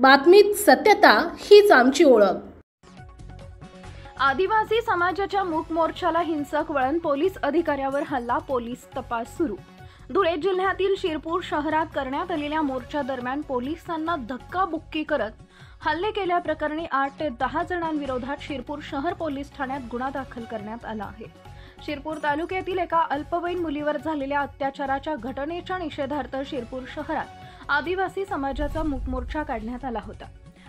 बातमीत सत्यता हीच आमची ओळख। आदिवासी समाजाच्या मूक मोर्चाला हिंसक वळण, पोलीस अधिकाऱ्यावर हल्ला, पोलीस तपास सुरू। धुळे जिल्ह्यातील शिरपूर शहरात करण्यात आलेल्या मोर्चा दरम्यान पोलिसांना धक्काबुक्की करत हल्ले केल्याप्रकरणी 8 ते 10 जणांविरोधात शिरपूर शहर पोलीस ठाण्यात गुन्हा दाखल करण्यात आला आहे। शिरपूर तालुक्यातील एका अल्पवयीन मुलीवर झालेल्या अत्याचाराच्या घटनेच्या निषेधार्थ शिरपूर शहरात आदिवासी समाजाचा मूक मोर्चा काढण्यात आला होता।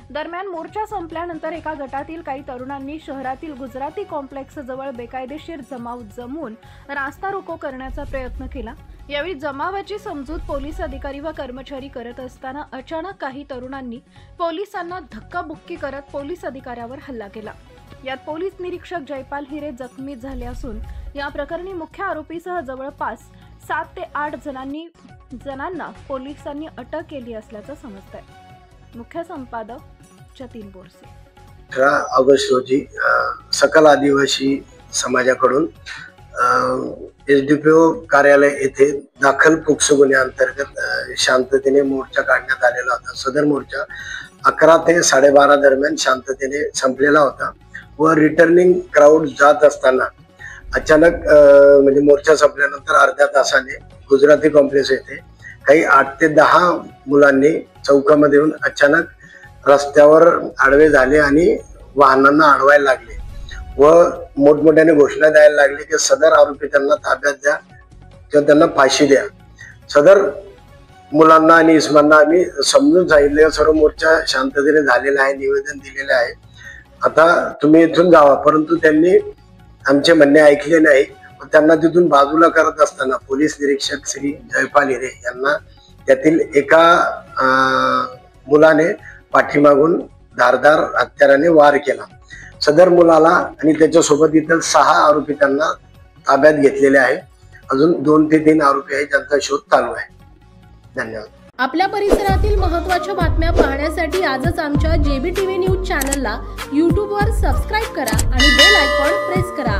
दरम्यान मोर्चा संपल्यानंतर एका गटातील काही तरुणांनी शहरातील गुजराती कॉम्प्लेक्स जवळ बेकायदेशीर जमाव जमवून रास्ता रोको करण्याचा प्रयत्न केला। यावेळी जमावाची समजूत पोलीस अधिकारी व कर्मचारी करत असताना अचानक काही तरुणांनी पोलिसांना धक्काबुक्की करत पोलीस अधिकाऱ्यावर हल्ला केला। यात पोलीस निरीक्षक जयपाल हिरे जखमी झाले असून या प्रकरणी मुख्य आरोपीसह जवळपास 7 ते 8 जणांना पोलिसांनी अटक केली असल्याचं समजतंय। मुख्य संपादक जतीन बोरसे। 18 ऑगस्ट रोजी सकल आदिवासी समाजाकडून एसडीपीओ कार्यालय येथे दाखल पोक्सो गुन्ह्याअंतर्गत शांततेने मोर्चा काढण्यात आलेला होता। सदर मोर्चा 11 ते 12:30 दरम्यान शांततेने संपलेला होता व रिटर्निंग क्राऊड जात असताना अचानक म्हणजे मोर्चा संपल्यानंतर अर्ध्या तासाने गुजराती कॉम्प्लेक्स येथे काही 8 ते 10 मुलांनी चौकामध्ये येऊन अचानक रस्त्यावर आडवे झाले आणि वाहनांना अडवायला लागले व मोठमोठ्याने घोषणा द्यायला लागले की सदर आरोपी त्यांना ताब्यात द्या किंवा त्यांना फाशी द्या। सदर मुलांना आणि इसमांना आम्ही समजून सांगितले, सर्व मोर्चा शांततेने झालेला आहे, निवेदन दिलेले आहे, आता तुम्ही इथून जावा। परंतु त्यांनी आमचे म्हणणे ऐकले नाही। त्यांना तिथून बाजूला करत असताना पोलीस निरीक्षक श्री जयपाल हिरे यांना त्यातील एका मुलाने पाठीमागून धारदार हत्याराने वार केला। सदर मुलाला आणि त्याच्यासोबत इतर 6 आरोपी त्यांना ताब्यात घेतलेले आहे। अजून 2 ते 3 आरोपी आहेत ज्यांचा शोध चालू आहे। धन्यवाद। आपल्या परिसरातील महत्त्वाच्या बातम्या पाहण्यासाठी आजच आमच्या JBTV न्यूज चॅनलला YouTube वर सबस्क्राइब करा आणि बेल आयकॉन प्रेस करा।